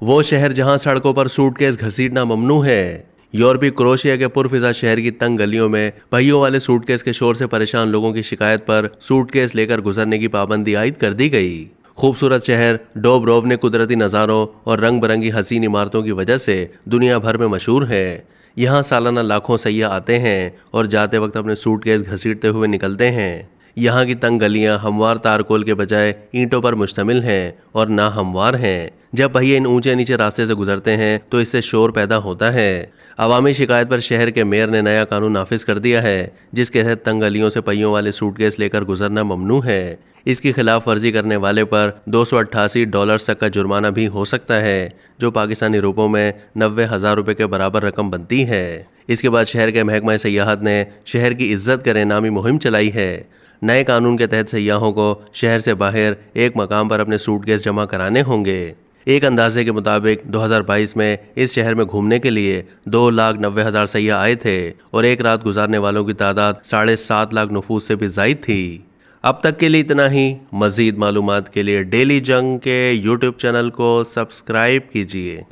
वो शहर जहां सड़कों पर सूटकेस घसीटना ममनू है। यूरोपीय क्रोएशिया के पुरफिजा शहर की तंग गलियों में पहियों वाले सूटकेस के शोर से परेशान लोगों की शिकायत पर सूटकेस लेकर गुजरने की पाबंदी आयद कर दी गई। खूबसूरत शहर डोब्रोव ने कुदरती नज़ारों और रंग बिरंगी हसीन इमारतों की वजह से दुनिया भर में मशहूर है। यहाँ सालाना लाखों सैयाह आते हैं और जाते वक्त अपने सूटकेस घसीटते हुए निकलते हैं। यहाँ की तंग गलियाँ हमवार तारकोल के बजाय ईंटों पर मुश्तमिल हैं और ना हमवार हैं। जब पहिए इन ऊंचे नीचे रास्ते से गुजरते हैं तो इससे शोर पैदा होता है। अवामी शिकायत पर शहर के मेयर ने नया कानून नाफिज कर दिया है, जिसके तहत तंग गलियों से पहियों वाले सूटकेस लेकर गुजरना ममनू है। इसकी खिलाफ वर्जी करने वाले पर $288 तक का जुर्माना भी हो सकता है, जो पाकिस्तानी रुपयों में 90,000 रुपये के बराबर रकम बनती है। इसके बाद शहर के महकमा सयाहत ने शहर की इज्जत करें नामी मुहिम चलाई है। नए कानून के तहत सयाहों को शहर से बाहर एक मकाम पर अपने सूटकेस जमा कराने होंगे। एक अंदाजे के मुताबिक 2022 में इस शहर में घूमने के लिए 2,90,000 सयाह आए थे और एक रात गुजारने वालों की तादाद 7.5 लाख नफूस से भी ज़ायद थी। अब तक के लिए इतना ही। मज़ीद मालूमात के लिए डेली जंग के यूट्यूब चैनल को सब्सक्राइब कीजिए।